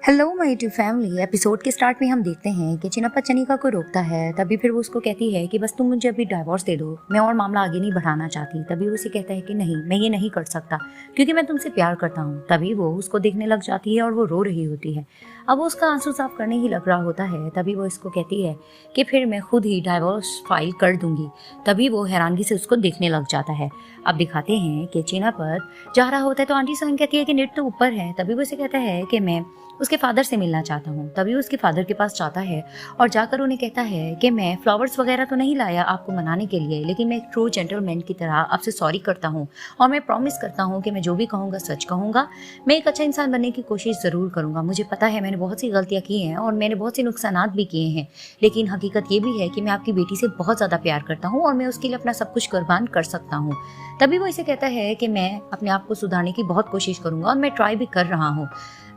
Hello my to family. Episode के start में हम देखते हैं कि चिनप्पा चनिका को रोकता है। तभी फिर वो उसको कहती है कि बस तुम मुझे अभी डाइवोर्स दे दो, मैं और मामला आगे नहीं बढ़ाना चाहती। तभी वो उसे कहता है कि नहीं, मैं ये नहीं कर सकता क्योंकि मैं तुमसे प्यार करता हूँ। तभी वो उसको देखने लग जाती है और वो रो रही होती है। अब वो उसका आंसू साफ करने ही लग रहा होता है। तभी वो इसको कहती है कि फिर मैं खुद ही डाइवोर्स फाइल कर दूंगी। तभी वो हैरानगी से उसको देखने लग जाता है। अब दिखाते हैं कि चिनप्पा जा रहा होता है तो आंटी सोहन कहती है कि नेट तो ऊपर है। तभी वो उसे कहता है कि मैं उसके फादर से मिलना चाहता हूँ। तभी उसके फादर के पास जाता है और जाकर उन्हें कहता है कि मैं फ्लावर्स वगैरह तो नहीं लाया आपको मनाने के लिए, लेकिन मैं एक ट्रू जेंटलमैन की तरह आपसे सॉरी करता हूँ और मैं प्रॉमिस करता हूँ कि मैं जो भी कहूँगा सच कहूँगा। मैं एक अच्छा इंसान बनने की कोशिश ज़रूर करूँगा। मुझे पता है मैंने बहुत सी गलतियाँ की हैं और मैंने बहुत से नुकसानात भी किए हैं, लेकिन हकीकत ये भी है कि मैं आपकी बेटी से बहुत ज़्यादा प्यार करता हूँ और मैं उसके लिए अपना सब कुछ कुर्बान कर सकता हूँ। तभी वो इसे कहता है कि मैं अपने आप को सुधारने की बहुत कोशिश करूँगा और मैं ट्राई भी कर रहा हूँ।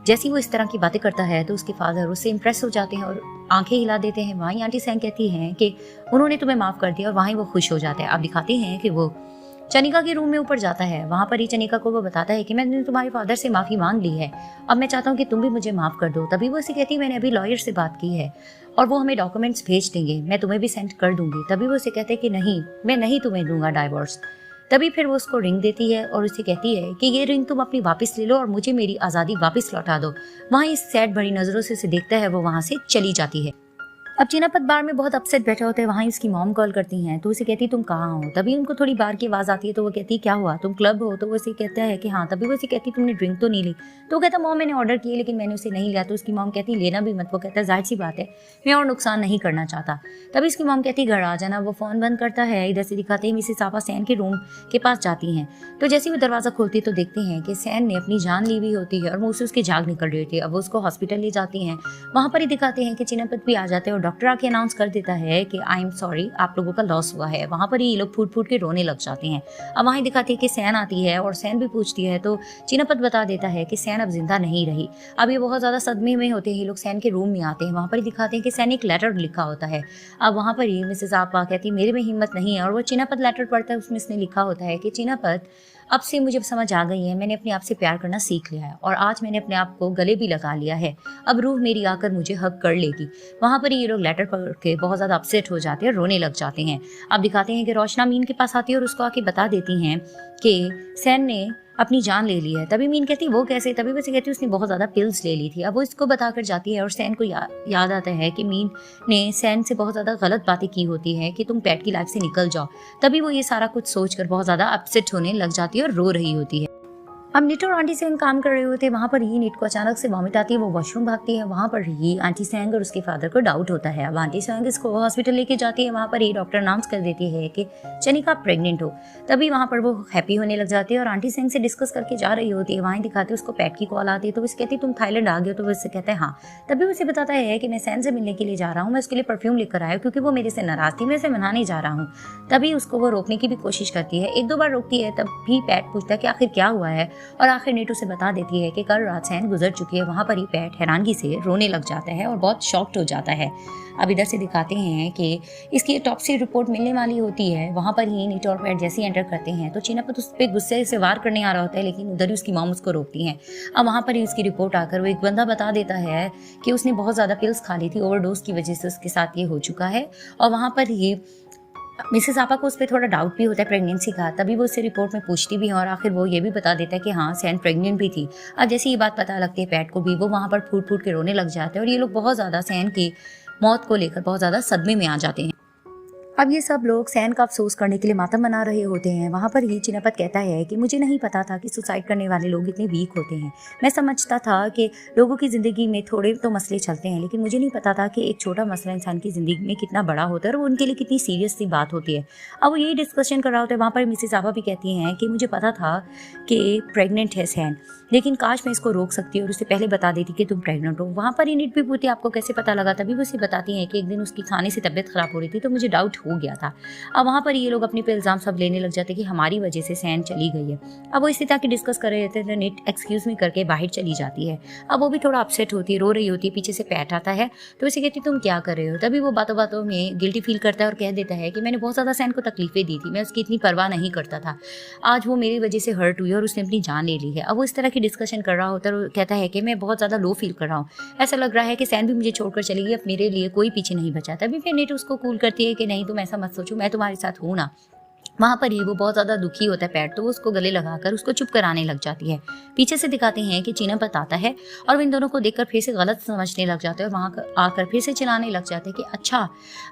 जैसे वो इस तरह की बातें करता है तो उसके फादर उससे इम्प्रेस हो जाते हैं और आंखें हिला देते हैं। वहीं आंटी सैन कहती हैं कि उन्होंने तुम्हें माफ़ कर दिया और वहीं वो खुश हो जाते हैं। अब दिखाते हैं कि वो चनिका के रूम में ऊपर जाता है। वहाँ पर ही चनिका को वो बताता है कि मैंने तुम्हारे फादर से माफ़ी मांग ली है, अब मैं चाहता हूँ कि तुम भी मुझे माफ़ कर दो। तभी वो उसे कहती है मैंने अभी लॉयर से बात की है और वो हमें डॉक्यूमेंट्स भेज देंगे, मैं तुम्हें भी सेंड कर दूंगी। तभी वो उसे कहते हैं कि नहीं, मैं नहीं तुम्हें दूंगा डाइवोर्स। तभी फिर वो उसको रिंग देती है और उसे कहती है कि ये रिंग तुम अपनी वापस ले लो और मुझे मेरी आज़ादी वापस लौटा दो। वहाँ इस सैड भरी नज़रों से उसे देखता है, वो वहाँ से चली जाती है। अब चिनप्पा बार में बहुत अपसेट बैठा होता है। वहाँ उसकी मॉम कॉल करती हैं तो उसे कहती तुम कहाँ हो। तभी उनको थोड़ी बार की आवाज़ आती है तो वो कहती क्या हुआ, तुम क्लब हो। तो वो उसे कहता है कि हाँ। तभी वो उसे कहती तुमने ड्रिंक तो नहीं ली। तो वो कहता मॉम मैंने ऑर्डर किया लेकिन मैंने उसे नहीं लिया। तो उसकी मॉम कहती लेना भी मत। वो कहता जाहिर सी बात है, मैं और नुकसान नहीं करना चाहता। तभी उसकी मॉम कहती घर आ जाना। वो फ़ोन बंद करता है। इधर से दिखाते हैं मिसेस आपा सैन के रूम के पास जाती हैं। तो जैसे वो दरवाज़ा खोलती है तो देखते हैं कि सैन ने अपनी जान ली हुई होती है और मुँह से उसकी जाग निकल रही होती है। अब वो उसको हॉस्पिटल ले जाती हैं। वहाँ पर ही दिखाते हैं कि चिनप्पा भी आ जाते हैं और डॉक्टर आके अनाउंस कर देता है कि आई एम सॉरी, आप लोगों का लॉस हुआ है। वहाँ पर ही ये लोग फूट फूट के रोने लग जाते हैं। अब वहीं दिखाती है कि सैन आती है और सैन भी पूछती है तो चिनप्पा बता देता है कि सैन अब जिंदा नहीं रही। अब ये बहुत ज़्यादा सदमे में होते हैं। ये लोग सैन के रूम में आते हैं। वहाँ पर ही दिखाते हैं कि सैन एक लेटर लिखा होता है। अब वहाँ पर ही मिसेस आपा कहती मेरे में हिम्मत नहीं है और वो चिनप्पा लेटर पढ़ता है। उसमें इसने लिखा होता है कि चिनप्पा अब से मुझे समझ आ गई है, मैंने अपने आप से प्यार करना सीख लिया है और आज मैंने अपने आप को गले भी लगा लिया है। अब रूह मेरी आकर मुझे हक कर लेगी। वहाँ पर ये लोग लेटर पढ़ के बहुत ज़्यादा अपसेट हो जाते हैं, रोने लग जाते हैं। अब दिखाते हैं कि रोशना मीन के पास आती है और उसको आके बता देती हैं कि सैन ने अपनी जान ले ली है। तभी मीन कहती वो कैसे। तभी वैसे कहती उसने बहुत ज़्यादा पिल्स ले ली थी। अब वो इसको बताकर जाती है और सैन को याद आता है कि मीन ने सैन से बहुत ज़्यादा गलत बातें की होती है कि तुम पैट की लाइफ से निकल जाओ। तभी वो ये सारा कुछ सोचकर बहुत ज़्यादा अपसेट होने लग जाती है और रो रही होती है। अब नीट और आंटी सैंग काम कर रहे होते हैं। वहाँ पर ही नीट को अचानक से वॉमिट आती है। वो वॉशरूम भागती है। वहाँ पर ही आंटी सैंग और उसके फादर को डाउट होता है। अब आंटी सैंग इसको हॉस्पिटल लेके जाती है। वहाँ पर ही डॉक्टर अनाउंस कर देती है कि चनिका प्रेग्नेंट हो। तभी वहाँ पर वो हैप्पी होने लग जाती है और आंटी सैंग से डिस्कस करके जा रही होती है। वहीं दिखाते उसको पैट की कॉल आती है तो वो कहती तुम थाईलैंड आ गए। तो वो इससे कहता है हाँ। तभी उसे बताता है कि मैं सैन से मिलने के लिए जा रहा हूँ, मैं उसके लिए परफ्यूम लेकर आया क्योंकि वो मेरे से नाराज थी, मैं इसे मनाने जा रहा हूँ। तभी उसको वो रोकने की भी कोशिश करती है, एक दो बार रोकती है। तब भी पैट पूछता है कि आखिर क्या हुआ है और आखिर नीट बता देती है कि कल रात सैन गुजर चुकी है। वहाँ पर ही पैट हैरानगी से रोने लग जाता है और बहुत शॉक्ड हो जाता है। अब इधर से दिखाते हैं कि इसकी ऑटोप्सी रिपोर्ट मिलने वाली होती है। वहाँ पर ही नीट और पैट जैसे ही एंटर करते हैं तो चिनप्पा उस पर गुस्से से वार करने आ रहा होता है, लेकिन उधर ही उसकी मॉम उसको रोकती हैं। अब वहाँ पर ही उसकी रिपोर्ट आकर वो एक बंदा बता देता है कि उसने बहुत ज़्यादा पिल्स खा ली थी, ओवरडोज की वजह से उसके साथ ये हो चुका है। और वहाँ पर ही मिसेस आपा को उस पर थोड़ा डाउट भी होता है प्रेगनेंसी का। तभी वो उससे रिपोर्ट में पूछती भी है और आखिर वो ये भी बता देता है कि हाँ सैन प्रेग्नेंट भी थी। अब जैसे ये बात पता लगती है पैट को भी, वो वहाँ पर फूट फूट के रोने लग जाते हैं और ये लोग बहुत ज़्यादा सैन की मौत को लेकर बहुत ज़्यादा सदमे में आ जाते हैं। अब ये सब लोग सैन का अफसोस करने के लिए मातम मना रहे होते हैं। वहाँ पर ही चिनप्पा कहता है कि मुझे नहीं पता था कि सुसाइड करने वाले लोग इतने वीक होते हैं। मैं समझता था कि लोगों की ज़िंदगी में थोड़े तो मसले चलते हैं, लेकिन मुझे नहीं पता था कि एक छोटा मसला इंसान की ज़िंदगी में कितना बड़ा होता है और वो उनके लिए कितनी सीरियस सी बात होती है। अब वो यही डिस्कशन कर रहा होता है। वहाँ पर मिसेस आपा भी कहती हैं कि मुझे पता था कि प्रेग्नेंट है सैन, लेकिन काश मैं इसको रोक सकती और उससे पहले बता देती कि तुम प्रेग्नेंट हो। वहाँ पर ही नीट भी पूछती आपको कैसे पता लगा। तभी वो उसे बताती हैं कि एक दिन उसकी खाने से तबीयत ख़राब हो रही थी तो मुझे डाउट हो गया था। अब वहाँ पर ये लोग अपने पे इल्ज़ाम सब लेने लग जाते कि हमारी वजह से सैन चली गई है। अब वो इसी तरह की डिस्कस कर रहे थे तो निट एक्सक्यूज़ मी करके बाहर चली जाती है। अब वो भी थोड़ा अपसेट होती है, रो रही होती है, पीछे से पैट आता है तो उसे कहती तुम क्या कर रहे हो। तभी वो बातों बातों में गिल्टी फील करता है और कह देता है कि मैंने बहुत ज़्यादा सैन को तकलीफें दी थी, मैं उसकी इतनी परवाह नहीं करता था, आज वो मेरी वजह से हर्ट हुई और उसने अपनी जान ले ली है। अब वो इस तरह की डिस्कशन कर रहा होता है और कहता है कि मैं बहुत ज़्यादा लो फील कर रहा हूँ, ऐसा लग रहा है कि सैन भी मुझे छोड़कर चली गई, अब मेरे लिए कोई पीछे नहीं बचा। तभी फिर निट उसको कूल करती है कि नहीं तुम ऐसा मत सोचो, मैं तुम्हारे साथ हूँ ना। वहाँ पर ही वो बहुत ज़्यादा दुखी होता है पैट, तो वो उसको गले लगाकर उसको चुप कराने लग जाती है। पीछे से दिखाते हैं कि चीनापत आता है और वो इन दोनों को देखकर फिर से गलत समझने लग जाते हैं और वहाँ आकर फिर से चिल्लाने लग जाते हैं कि अच्छा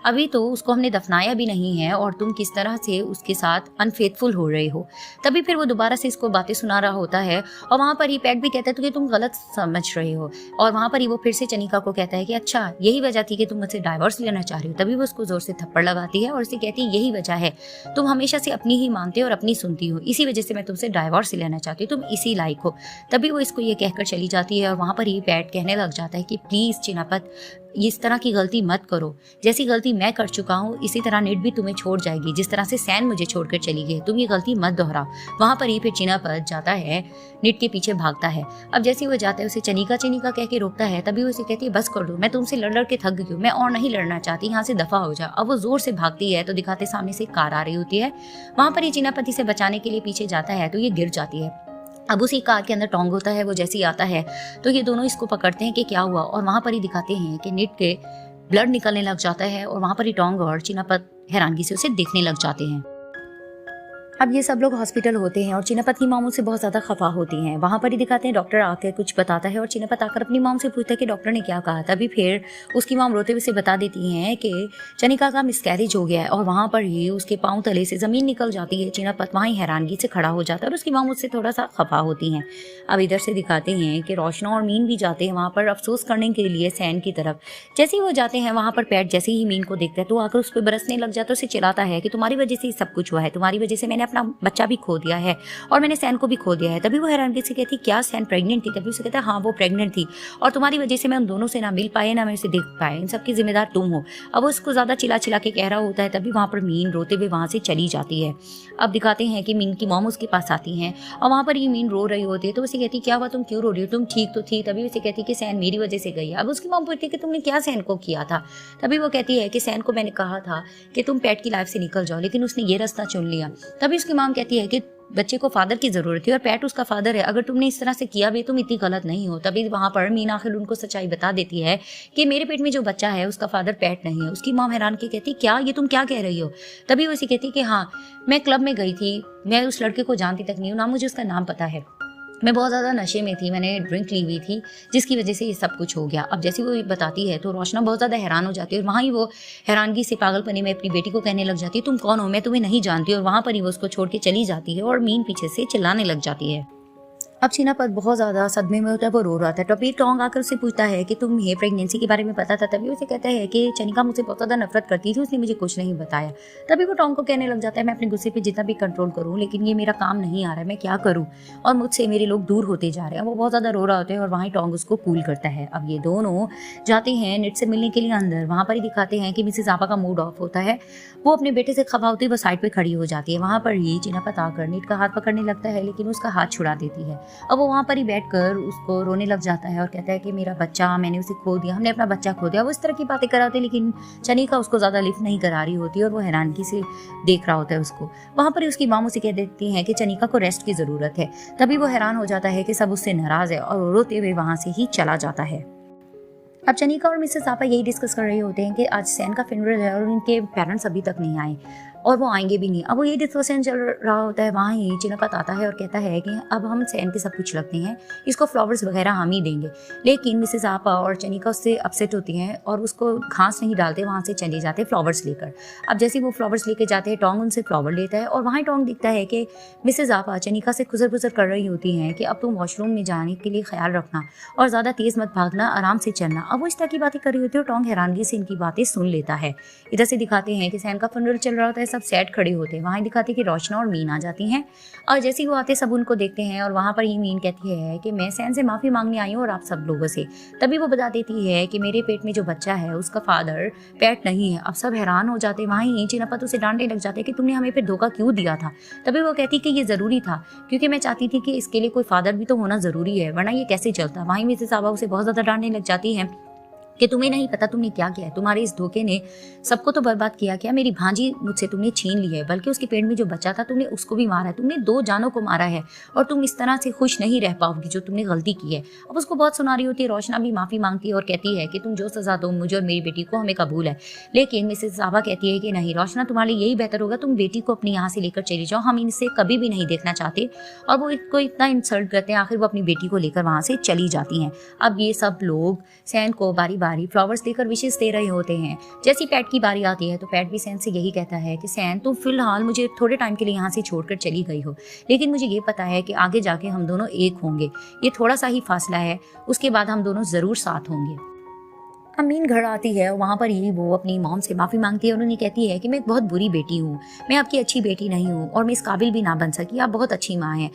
अभी तो उसको हमने दफनाया भी नहीं है और तुम किस तरह से उसके साथ अनफेथफुल हो रहे हो। तभी फिर वो दोबारा से इसको बातें सुना रहा होता है और वहाँ पर ही पैट भी कहता है तो कि तुम गलत समझ रहे हो। और वहाँ पर ही वो फिर से चनिका को कहता है कि अच्छा यही वजह थी कि तुम मुझसे डाइवोर्स लेना चाह रही हो। तभी वो उसको जोर से थप्पड़ लगाती है और उसे कहती है यही वजह है, तुम हमेशा से अपनी ही मानते हो और अपनी सुनती हो, इसी वजह से मैं तुमसे डाइवोर्स लेना चाहती हूँ, तुम इसी लायक हो। तभी वो इसको ये कहकर चली जाती है और वहाँ पर ही पैट कहने लग जाता है कि प्लीज चिनापत इस तरह की गलती मत करो, जैसी गलती मैं कर चुका हूँ इसी तरह निट भी तुम्हें छोड़ जाएगी, जिस तरह से सैन मुझे छोड़कर चली गई, तुम ये गलती मत दोहराओ। वहाँ पर ही फिर चिनापत जाता है निट के पीछे भागता है। अब जैसे वो जाता है उसे चनिका चनिका कह के रोकता है। तभी वो उसे कहती है बस कर दो, मैं तुमसे लड़ लड़ के थक गई हूँ, मैं और नहीं लड़ना चाहती, यहाँ से दफा हो जा। अब वो जोर से भागती है तो दिखाते सामने से कार आ रही होती है। वहाँ पर ये चिनापति से बचाने के लिए पीछे जाता है तो ये गिर जाती है। अब उसी कार के अंदर टोंग होता है, वो जैसे ही आता है तो ये दोनों इसको पकड़ते हैं कि क्या हुआ और वहाँ पर ही दिखाते हैं कि निट के ब्लड निकलने लग जाता है और वहाँ पर ही टोंग और चिनापत हैरानगी से उसे देखने लग जाते हैं। अब ये सब लोग हॉस्पिटल होते हैं और चिनापत की मामू से बहुत ज़्यादा खफा होती हैं। वहाँ पर ही दिखाते हैं डॉक्टर आकर कुछ बताता है और चिनापत आकर अपनी माम से पूछता है कि डॉक्टर ने क्या कहा। तभी फिर उसकी माम रोते हुए से बता देती हैं कि चनिका का मिसकैरेज हो गया है और वहाँ पर ही उसके पाँव तले से ज़मीन निकल जाती है। चिनापत वहाँ ही हैरानगी से खड़ा हो जाता है और उसकी माम उससे थोड़ा सा खफा होती हैं। अब इधर से दिखाते हैं कि रोशना और मीन भी जाते हैं वहाँ पर अफसोस करने के लिए सैन की तरफ। जैसे ही वो जाते हैं वहाँ पर पैट जैसे ही मीन को देखता है तो आकर उस पर बरसने लग जाता है, उसे चिल्लाता है कि तुम्हारी वजह से सब कुछ हुआ है, तुम्हारी वजह से मैंने अपना बच्चा भी खो दिया है और मैंने सैन को भी खो दिया है। तभी वो हैरानगी से कहती क्या सैन प्रेग्नेंट थी। तभी उसे कहता है हाँ वो प्रेग्नेंट थी और तुम्हारी वजह से मैं उन दोनों से ना मिल पाए ना मैं उसे देख पाए, इन सब की जिम्मेदार तुम हो। अब वो उसको ज्यादा चिल्ला चिल्ला के कह रहा होता है। तभी वहाँ पर मीन रोते हुए वहाँ से चली जाती है। अब दिखाते हैं कि मीन की मॉम उसके पास आती हैं और वहाँ पर ये मीन रो रही होती है तो उसे कहती क्या हुआ, तुम क्यों रो रही हो, तुम ठीक तो थी। तभी उसे कहती कि सैन मेरी वजह से गई है। अब उसकी मॉम पूछती है कि तुमने क्या सैन को किया था। तभी वो कहती है कि सैन को मैंने कहा था कि तुम पैट की लाइफ से निकल जाओ लेकिन उसने ये रास्ता चुन लिया। तभी उसकी मॉम कहती है कि बच्चे को फादर की जरूरत थी और पैट उसका फादर है, अगर तुमने इस तरह से किया भी तुम इतनी गलत नहीं हो। तभी वहां पर मीना आखिर उनको सच्चाई बता देती है कि मेरे पेट में जो बच्चा है उसका फादर पैट नहीं है। उसकी मॉम हैरान की कहती क्या ये तुम क्या कह रही हो। तभी वो उसे कहती कि हाँ मैं क्लब में गई थी, मैं उस लड़के को जानती तक नहीं हूँ, ना मुझे उसका नाम पता है, मैं बहुत ज़्यादा नशे में थी, मैंने ड्रिंक ली हुई थी जिसकी वजह से ये सब कुछ हो गया। अब जैसे वो ये बताती है तो रोशना बहुत ज़्यादा हैरान हो जाती है और वहाँ ही वो हैरानगी से पागलपने में अपनी बेटी को कहने लग जाती है तुम कौन हो, मैं तुम्हें नहीं जानती। और वहाँ पर ही वो उसको छोड़ के चली जाती है और मीन पीछे से चिल्लाने लग जाती है। अब चिनापत बहुत ज़्यादा सदमे में होता है, वो रो रहा था। तभी टोंग आकर उससे पूछता है कि तुम ये प्रेगनेंसी के बारे में पता था। तभी उसे कहता है कि चनिका मुझसे बहुत ज़्यादा नफरत करती थी, उसने मुझे कुछ नहीं बताया। तभी वो टोंग को कहने लग जाता है मैं अपने गुस्से पे जितना भी कंट्रोल करूँ लेकिन ये मेरा काम नहीं आ रहा है, मैं क्या करूँ और मुझसे मेरे लोग दूर होते जा रहे हैं। वो बहुत ज़्यादा रो रहा होता है और वहाँ टोंग उसको कूल करता है। अब ये दोनों जाते हैं निट से मिलने के लिए अंदर। वहाँ पर ही दिखाते हैं कि मिसेस आपा का मूड ऑफ होता है, वो अपने बेटे से खफा होती है, वो साइड पर खड़ी हो जाती है। वहाँ पर ही चिनापत आकर निट का हाथ पकड़ने लगता है लेकिन उसका हाथ छुड़ा देती है। अब वो वहाँ पर ही बैठकर उसको रोने लग जाता है और कहता है कि मेरा बच्चा, मैंने उसे खो दिया, हमने अपना बच्चा खो दिया। वो इस तरह की बातें कराते लेकिन चनिका उसको ज़्यादा लिफ्ट नहीं करा रही होती और वो हैरानगी से देख रहा होता है उसको। वहाँ पर ही उसकी माँ उसे कह देती हैं कि चनिका को रेस्ट की ज़रूरत है। तभी वो हैरान हो जाता है कि सब उससे नाराज़ है और रोते हुए वहाँ से ही चला जाता है। अब चनिका और मिसेस आपा यही डिस्कस कर रहे होते हैं कि आज सैन का फ्यूनरल है और उनके पेरेंट्स अभी तक नहीं आए और वो आएंगे भी नहीं। अब वो ये डिस्कशन चल रहा होता है, वहाँ ही चिनापत आता है और कहता है कि अब हम सैन के सब कुछ रखते हैं, इसको फ्लावर्स वगैरह हम ही देंगे। लेकिन मिसेस आपा और चनिका उससे अपसेट होती हैं और उसको घास नहीं डालते, वहाँ से चले जाते फ्लावर्स लेकर। अब जैसे वो फ्लावर्स लेके जाते हैं टोंग उनसे फ्लावर लेता है और वहाँ टोंग दिखता है कि मिसेस आपा चनिका से खुजर बुजर कर रही होती हैं कि अब तुम वॉशरूम में जाने के लिए ख्याल रखना और ज़्यादा तेज़ मत भागना, आराम से चलना। अब वो इस तरह की बातें कर रही होती है और टोंग हैरानगी से इनकी बातें सुन लेता है। इधर से दिखाते हैं कि सैन का फ्यूनरल चल रहा होता है, सब सेट खड़े होते हैं। वहाँ दिखाते कि रोशना और मीन आ जाती हैं और जैसे ही वो आते सब उनको देखते हैं और वहाँ पर ही मीन कहती है कि मैं सैन से माफ़ी मांगने आई हूँ और आप सब लोगों से। तभी वो बता देती है कि मेरे पेट में जो बच्चा है उसका फादर पैट नहीं है। अब सब हैरान हो जाते हैं। वहाँ ही चिनापत उसे डांटने लग जाते कि तुमने हमें फिर धोखा क्यों दिया था। तभी वो कहती कि ये ज़रूरी था क्योंकि मैं चाहती थी कि इसके लिए कोई फादर भी तो होना ज़रूरी है, वरना ये कैसे चलता। वहीं मिसेस साबा उसे बहुत ज़्यादा डांटने लग जाती है कि तुम्हें नहीं पता तुमने क्या किया है, तुम्हारे इस धोखे ने सबको तो बर्बाद किया। क्या मेरी भांजी मुझसे तुमने छीन ली है, बल्कि उसके पेट में जो बच्चा था तुमने उसको भी मारा है। तुमने 2 जानों को मारा है और तुम इस तरह से खुश नहीं रह पाओगी जो तुमने गलती की है। अब उसको बहुत सुना रही होती है। रोशना भी माफ़ी मांगती है और कहती है कि तुम जो सज़ा दो मुझे और मेरी बेटी को हमें कबूल है। लेकिन मिसेस साबा कहती है कि नहीं रोशना, तुम्हारे लिए यही बेहतर होगा तुम बेटी को अपनी यहाँ से लेकर चली जाओ, हम इनसे कभी भी नहीं देखना चाहते। और वो इसको इतना इंसल्ट करते हैं, आखिर वो अपनी बेटी को लेकर वहाँ से चली जाती हैं। अब ये सब लोग सैन को बारी बारी फ्लावर्स देकर विशेष दे रहे होते हैं। जैसी पैट की बारी आती है तो पैट भी सैन से यही कहता है कि सैन तुम फिलहाल मुझे थोड़े टाइम के लिए यहाँ से छोड़कर चली गई हो, लेकिन मुझे ये पता है कि आगे जाके हम दोनों एक होंगे। ये थोड़ा सा ही फासला है, उसके बाद हम दोनों ज़रूर साथ होंगे। अमीन घर आती है और वहाँ पर ही वो अपनी मॉम से माफ़ी मांगती है और उन्हें कहती है कि मैं एक बहुत बुरी बेटी हूँ, मैं आपकी अच्छी बेटी नहीं हूँ और मैं इस काबिल भी ना बन सकी। आप बहुत अच्छी माँ हैं,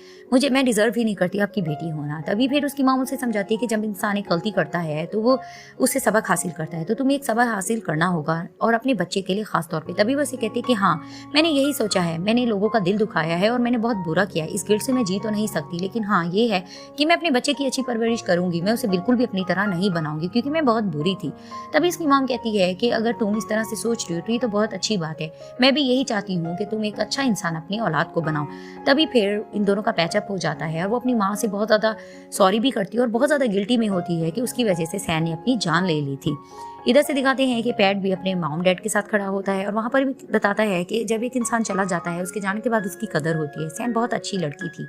मैं डिज़र्व ही नहीं करती आपकी बेटी होना। तभी फिर उसकी मॉम उसे समझाती है कि जब इंसान एक गलती करता है तो वो उससे सबक हासिल करता है, तो तुम्हें एक सबक हासिल करना होगा और अपने बच्चे के लिए ख़ास तौर पर। तभी वो उसे कहती है कि हाँ मैंने यही सोचा है, मैंने लोगों का दिल दुखाया है और मैंने बहुत बुरा किया। इस गिल्ट से मैं जी तो नहीं सकती, लेकिन हाँ ये है कि मैं अपने बच्चे की अच्छी परवरिश करूँगी, मैं उसे बिल्कुल भी अपनी तरह नहीं बनाऊँगी क्योंकि मैं बहुत बुरी थी। तभी इसकी मॉम कहती है कि अगर तुम इस तरह से सोच रही हो तो ये तो बहुत अच्छी बात है, मैं भी यही चाहती हूँ कि तुम एक अच्छा इंसान अपनी औलाद को बनाओ। तभी फिर इन दोनों का पैचअप हो जाता है और वो अपनी माँ से बहुत ज़्यादा सॉरी भी करती है और बहुत ज़्यादा गिल्टी में होती है कि उसकी वजह से सैन ने अपनी जान ले ली थी। इधर से दिखाते हैं कि पैट भी अपने मॉम डैड के साथ खड़ा होता है और वहाँ पर भी बताता है कि जब एक इंसान चला जाता है उसके जाने के बाद उसकी कदर होती है। सैन बहुत अच्छी लड़की थी।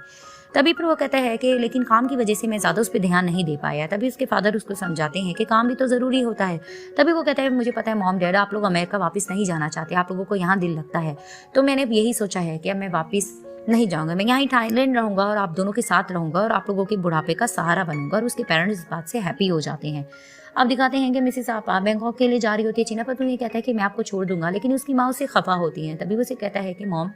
तभी फिर वो कहता है कि लेकिन काम की वजह से मैं ज़्यादा उस पर ध्यान नहीं दे पाया। तभी उसके फादर उसको समझाते हैं कि काम भी तो ज़रूरी होता है। तभी वो कहता है मुझे पता है मॉम डैड आप लोग अमेरिका वापस नहीं जाना चाहते, आप लोगों को यहाँ दिल लगता है, तो मैंने यही सोचा है कि अब मैं वापस नहीं जाऊँगा, मैं यहाँ ही थाईलैंड रहूँगा और आप दोनों के साथ रहूँगा और आप लोगों के बुढ़ापे का सहारा बनूंगा। और उसके पेरेंट्स इस बात से हैप्पी हो जाते हैं। अब दिखाते हैं कि मिसेस आपा बैंकॉक के लिए जा रही होती है। चिनापत उन्हें कहता है कि मैं आपको छोड़ दूंगा, लेकिन उसकी माँ उससे खफा होती है। तभी वो उसे कहता है कि मॉम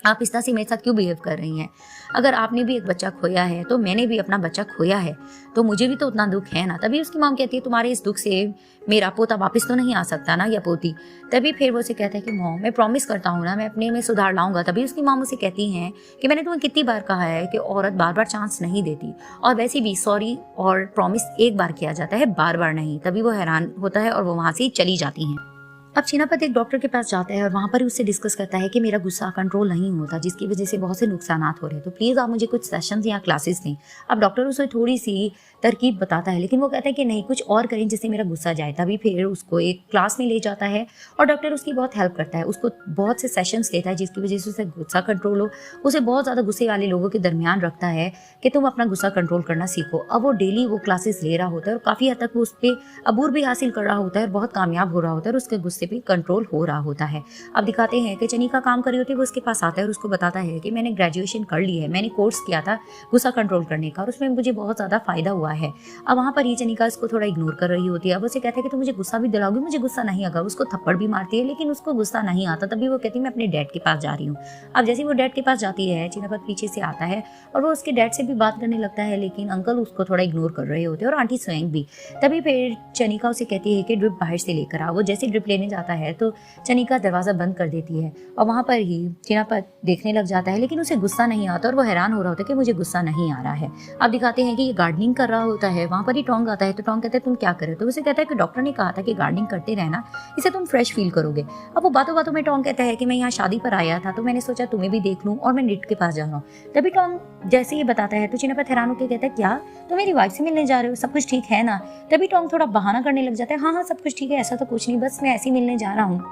आप इस तरह से मेरे साथ क्यों बिहेव कर रही हैं, अगर आपने भी एक बच्चा खोया है तो मैंने भी अपना बच्चा खोया है, तो मुझे भी तो उतना दुख है ना। तभी उसकी मॉम कहती है तुम्हारे इस दुख से मेरा पोता वापस तो नहीं आ सकता ना या पोती। तभी फिर वो उसे कहता है कि मॉम मैं प्रॉमिस करता हूँ ना मैं अपने में सुधार लाऊंगा। तभी उसकी मॉम उसे कहती हैं कि मैंने तुम्हें कितनी बार कहा है कि औरत बार बार चांस नहीं देती, और वैसे भी सॉरी और प्रॉमिस एक बार किया जाता है, बार बार नहीं। तभी वो हैरान होता है और वो वहाँ से चली जाती हैं। अब चिनापत एक डॉक्टर के पास जाता है और वहाँ पर ही उससे डिस्कस करता है कि मेरा गुस्सा कंट्रोल नहीं होता, जिसकी वजह से बहुत से नुकसान हो रहे हैं, तो प्लीज़ आप मुझे कुछ सेशंस या क्लासेस दें। अब डॉक्टर उसे थोड़ी सी तरकीब बताता है, लेकिन वो कहता है कि नहीं कुछ और करें जिससे मेरा गुस्सा जाए। तभी फिर उसको एक क्लास में ले जाता है और डॉक्टर उसकी बहुत हेल्प करता है, उसको बहुत से सेशंस देता है जिसकी वजह से उसे गुस्सा कंट्रोल हो। उसे बहुत ज़्यादा गुस्से वाले लोगों के दरमियान रखता है कि तुम अपना गुस्सा कंट्रोल करना सीखो। अब वो डेली वो क्लासेस ले रहा होता है और काफ़ी हद तक वो उस पर अबूर भी हासिल कर रहा होता है और बहुत कामयाब हो रहा होता है और उसके गुस्से पर कंट्रोल हो रहा होता है। अब दिखाते हैं कि चनी का काम कर रही होती है, वो उसके पास आता है और उसको बताता है कि मैंने ग्रेजुएशन कर ली है, मैंने कोर्स किया था गुस्सा कंट्रोल करने का और उसमें मुझे बहुत ज़्यादा फायदा हुआ है। अब वहाँ पर ही चनिका इसको थोड़ा इग्नोर कर रही होती है। अब उसे कहता है कि तुम मुझे गुस्सा भी दिलाओगी, मुझे गुस्सा नहीं आएगा। उसको थप्पड़ भी मारती है लेकिन उसको गुस्सा नहीं आता। तभी वो कहती है मैं अपने डैड के पास जा रही हूँ। अब जैसे वो डैड के पास जाती है चिनापत पीछे से आता है और वो उसके डैड से भी बात करने लगता है, लेकिन अंकल उसको थोड़ा इग्नोर कर रहे होते हैं और आंटी स्वयं भी। तभी फिर चनिका उसे कहती है कि ड्रिप बाहर से लेकर आ। वो जैसे ड्रिप लेने जाता है तो चनिका दरवाज़ा बंद कर देती है और वहाँ पर ही चिनापत देखने लग जाता है, लेकिन उसे गुस्सा नहीं आता और वो हैरान हो रहा होता है कि मुझे गुस्सा नहीं आ रहा है। अब दिखाते हैं कि ये गार्डनिंग कर रहा होता है। वहाँ पर ही टोंग आता है तो टोंग कहता है तुम क्या कर रहे हो, तो उसे कहता है कि डॉक्टर ने कहा था कि गार्डनिंग करते रहना, इससे तुम फ्रेश फील करोगे। अब वो बातों बातों में टोंग कहता है कि मैं यहाँ शादी पर आया था तो मैंने सोचा तुम्हें भी देख लूँ और मैं निट के पास जा रहा हूँ। तभी टोंग जैसे ये बताता है तो चिनापत हैरान होकर कहता है क्या तो मेरी वाइफ से मिलने जा रहे हो, सब कुछ ठीक है ना। तभी टोंग थोड़ा बहाना करने लग जाता है, हाँ हाँ सब कुछ ठीक है, ऐसा तो कुछ नहीं, बस मैं ऐसे ही मिलने जा रहा हूँ।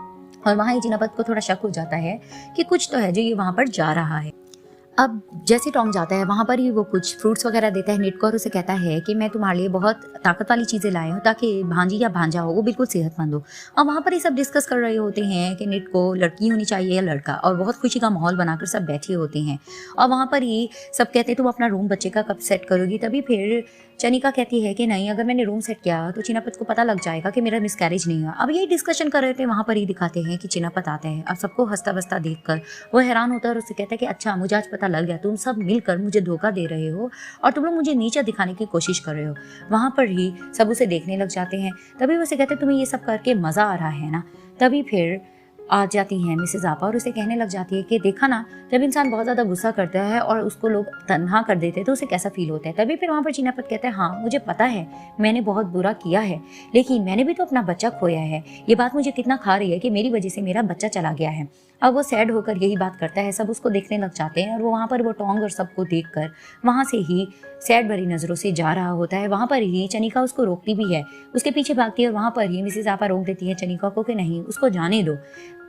और वहाँ ही चिनापत को थोड़ा शक हो जाता है कि कुछ तो है जो ये वहाँ पर जा रहा है। अब जैसे टॉम जाता है वहाँ पर ही वो कुछ फ्रूट्स वगैरह देता है निट को और उसे कहता है कि मैं तुम्हारे लिए बहुत ताकत वाली चीज़ें लाया हूँ ताकि भांजी या भांजा हो वो बिल्कुल सेहतमंद हो। अब वहाँ पर ही सब डिस्कस कर रहे होते हैं कि निट को लड़की होनी चाहिए या लड़का, और बहुत खुशी का माहौल बनाकर सब बैठे होते हैं। और वहाँ पर ही सब कहते हैं तुम अपना रूम बच्चे का कब सेट करोगी। तभी फिर चनिका कहती है कि नहीं, अगर मैंने रूम सेट किया तो चिनापत को पता लग जाएगा कि मेरा मिसकैरेज नहीं हुआ। अब यही डिस्कशन कर रहे थे, वहाँ पर ही दिखाते हैं कि चिनापत आता है। अब सबको हंसता बसता देखकर वो हैरान होता है और उससे कहता है कि अच्छा मुझे आज पता लग गया, तुम सब मिलकर मुझे धोखा दे रहे हो और तुम लोग मुझे नीचा दिखाने की कोशिश कर रहे हो। वहाँ पर ही सब उसे देखने लग जाते हैं। तभी वो उसे कहते हैं तुम्हें ये सब करके मज़ा आ रहा है ना। तभी फिर आ जाती हैं मिसेज आपा और उसे कहने लग जाती है कि देखा ना, जब इंसान बहुत ज़्यादा गुस्सा करता है और उसको लोग तन्हा कर देते हैं तो उसे कैसा फील होता है। तभी फिर वहाँ पर चिनापत कहता है हाँ मुझे पता है मैंने बहुत बुरा किया है, लेकिन मैंने भी तो अपना बच्चा खोया है। ये बात मुझे कितना खा रही है कि मेरी वजह से मेरा बच्चा चला गया है। अब वो सैड होकर यही बात करता है, सब उसको देखने लग जाते हैं और वो वहाँ पर वो टोंग और सबको देखकर वहाँ से ही सैड भरी नज़रों से जा रहा होता है। वहाँ पर ही चनिका उसको रोकती भी है, उसके पीछे भागती है और वहाँ पर ही मिसेज आपा रोक देती है चनिका को कि नहीं उसको जाने दो,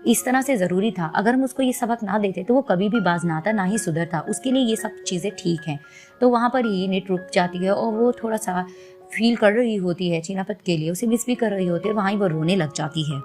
इस तरह से ज़रूरी था, अगर हम उसको ये सबक ना देते तो वो कभी भी बाज ना आता, ना ही सुधरता, उसके लिए ये सब चीज़ें ठीक हैं। तो वहाँ पर ही निट रुक जाती है और वो थोड़ा सा फील कर रही होती है चिनापत के लिए, उसे मिस भी कर रही होती है और वहाँ ही वो रोने लग जाती है।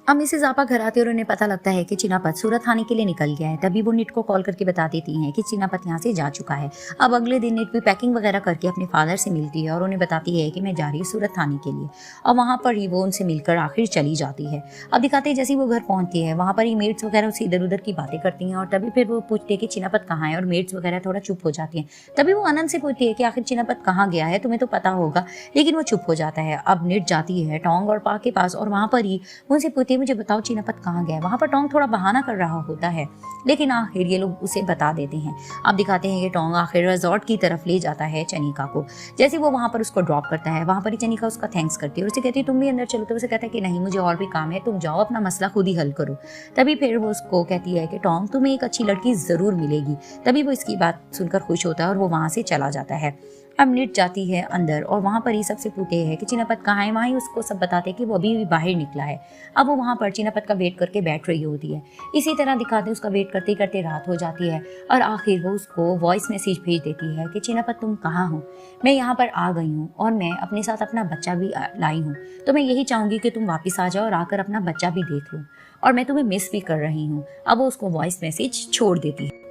अब मिसेज आपा घर आते और उन्हें पता लगता है कि चिनापत सूरत आने के लिए निकल गया है। तभी वो निट को कॉल करके बता देती हैं कि चिनापत यहाँ से जा चुका है। अब अगले दिन निट भी पैकिंग वगैरह करके अपने फादर से मिलती है और उन्हें बताती है कि मैं जा रही हूँ सूरत आने के लिए। और वहाँ पर ही वो उनसे मिलकर आखिर चली जाती है। अब दिखाते हैं जैसे वो घर पहुँचती है वहाँ पर ही मेड्स वगैरह उसे इधर उधर की बातें करती हैं और तभी फिर वो पूछती है कि चिनापत कहाँ है और मेड्स वगैरह थोड़ा चुप हो जाती हैं। तभी वो आनंद से पूछती है कि आखिर चिनापत कहाँ गया है, तुम्हें तो पता होगा, लेकिन वो चुप हो जाता है। अब निट जाती है टोंग और पा के पास और वहाँ पर ही उनसे पूछती है मुझे बताओ चिनापत कहाँ गया है। वहाँ पर टोंग थोड़ा बहाना कर रहा होता है, लेकिन आखिर ये लोग उसे बता देते हैं। अब दिखाते हैं कि टोंग आखिर रिजॉर्ट की तरफ ले जाता है चनिका को। जैसे वो वहाँ पर उसको ड्रॉप करता है वहाँ पर ही चनिका उसका थैंक्स करती है और उसे कहती है तुम भी अंदर चलो। तो उसे कहता है कि नहीं मुझे और भी काम है, तुम जाओ अपना मसला खुद ही हल करो। तभी फिर वो उसको कहती है कि टोंग तुम्हें एक अच्छी लड़की ज़रूर मिलेगी। तभी वो इसकी बात सुनकर खुश होता है और वो वहाँ से चला जाता है। अब निट जाती है अंदर और वहाँ पर ही सबसे पूछते हैं कि चिनापत कहाँ है। वहाँ ही उसको सब बताते हैं कि वो अभी भी बाहर निकला है। अब वो वहाँ पर चिनापत का वेट करके बैठ रही होती है। इसी तरह दिखाते उसका वेट करते करते रात हो जाती है और आखिर वो उसको वॉइस मैसेज भेज देती है कि चिनापत तुम कहाँ हो, मैं यहाँ पर आ गई हूँ और मैं अपने साथ अपना बच्चा भी लाई हूँ, तो मैं यही चाहूँगी कि तुम वापस आ जाओ और आकर अपना बच्चा भी देख लो और मैं तुम्हें मिस भी कर रही हूँ। अब वो उसको वॉइस मैसेज छोड़ देती है।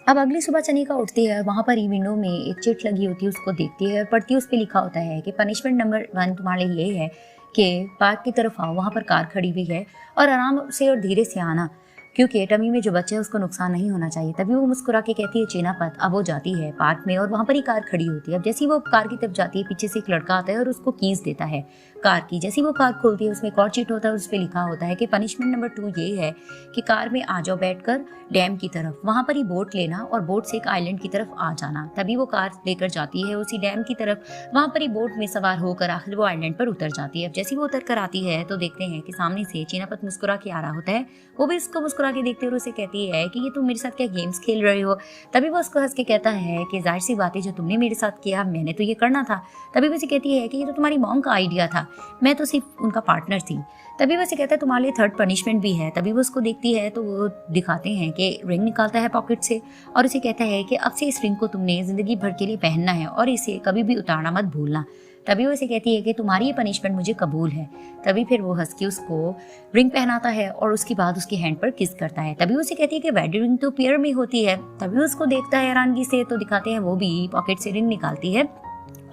अब अगली सुबह चनिका उठती है, वहाँ पर ही विंडो में एक चिट लगी होती है, उसको देखती है और पढ़ती है। उस पर लिखा होता है कि पनिशमेंट नंबर 1 तुम्हारे लिए ये है कि पार्क की तरफ आओ, वहाँ पर कार खड़ी हुई है और आराम से और धीरे से आना, क्योंकि टमी में जो बच्चा है उसको नुकसान नहीं होना चाहिए। तभी वो मुस्कुरा के कहती है चिनापत। अब वो जाती है पार्क में और वहाँ पर ही कार खड़ी होती है। अब जैसे ही वो कार की तरफ जाती है पीछे से एक लड़का आता है और उसको कीज देता है कार की। जैसे ही वो कार खोलती है उसमें एक और चीट होता है, उस पर लिखा होता है कि पनिशमेंट नंबर 2 ये है कि कार में आ जाओ बैठकर डैम की तरफ, वहाँ पर ही बोट लेना और बोट से एक आइलैंड की तरफ आ जाना। तभी वो कार लेकर जाती है उसी डैम की तरफ, वहाँ पर ही बोट में सवार होकर आखिर वो आइलैंड पर उतर जाती है। अब जैसे वो उतर कर आती है तो देखते हैं कि सामने से चिनापत मुस्कुरा के आ रहा होता है। वो भी उसको मुस्कुरा के देखते और उसे कहती है कि ये तुम मेरे साथ क्या गेम्स खेल रहे हो। तभी वो उसको हंस के कहता है कि जाहिर सी बात है जो तुमने मेरे साथ किया मैंने तो ये करना था। तभी वो उसे कहती है कि ये तो तुम्हारी मॉम का आइडिया था, मैं तो सिर्फ उनका पार्टनर थी। तभी वो उसे कहता है तुम्हारे लिए थर्ड पनिशमेंट भी है। तभी वो उसको देखती है तो वो दिखाते हैं कि रिंग निकालता है पॉकेट से और उसे कहता है कि अब से इस रिंग को तुमने जिंदगी भर के लिए पहनना है और इसे कभी भी उतारना मत भूलना। तभी वो उसे कहती है कि तुम्हारी ये पनिशमेंट मुझे कबूल है। तभी फिर वो हंस के उसको रिंग पहनाता है और उसके बाद उसकी हैंड पर किस करता है। तभी वो उसे कहती है कि वेडिंग रिंग तो पेयर में होती है। तभी वो उसको देखता है हैरानगी से, तो दिखाते हैं वो भी पॉकेट से रिंग निकालती है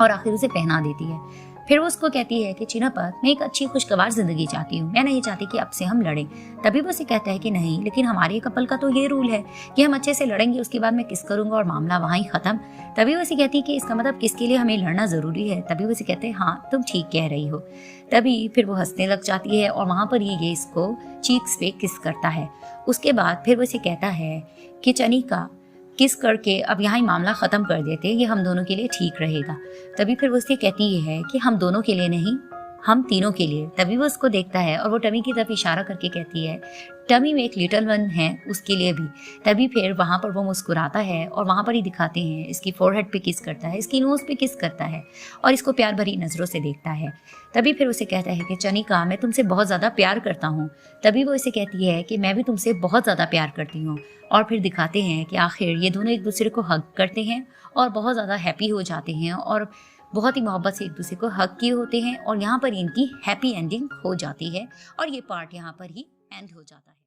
और आखिर उसे पहना देती है। फिर वो उसको कहती है कि चिनापत मैं एक अच्छी खुशगवार जिंदगी चाहती हूँ, मैं नहीं चाहती कि अब से हम लड़ें। तभी वो उसे कहता है कि नहीं, लेकिन हमारे कपल का तो ये रूल है कि हम अच्छे से लड़ेंगे, उसके बाद मैं किस करूंगा और मामला वहाँ ही खत्म। तभी वो उसे कहती है कि इसका मतलब किसके लिए हमें लड़ना जरूरी है। तभी वो उसे कहते हैं हाँ तुम ठीक कह रही हो। तभी फिर वो हंसने लग जाती है और वहाँ पर ये इसको चीक्स पे किस करता है। उसके बाद फिर वो उसे कहता है कि चनिका किस करके अब यहाँ ही मामला ख़त्म कर देते, ये हम दोनों के लिए ठीक रहेगा। तभी फिर वो उससे कहती है कि हम दोनों के लिए नहीं, हम तीनों के लिए। तभी वो उसको देखता है और वो टमी की तरफ इशारा करके कहती है, टमी में एक लिटिल वन है उसके लिए भी। तभी फिर वहाँ पर वो मुस्कुराता है और वहाँ पर ही दिखाते हैं, इसकी फोरहेड पे किस करता है, इसकी नोज़ पे किस करता है और इसको प्यार भरी नज़रों से देखता है। तभी फिर उसे कहता है कि चनिका, मैं तुमसे बहुत ज़्यादा प्यार करता हूँ। तभी वो इसे कहती है कि मैं भी तुमसे बहुत ज़्यादा प्यार करती हूँ। और फिर दिखाते हैं कि आखिर ये दोनों एक दूसरे को हग करते हैं और बहुत ज़्यादा हैप्पी हो जाते हैं और बहुत ही मोहब्बत से एक दूसरे को हग किए होते हैं और यहाँ पर इनकी हैप्पी एंडिंग हो जाती है और ये पार्ट यहाँ पर ही एंड हो जाता है।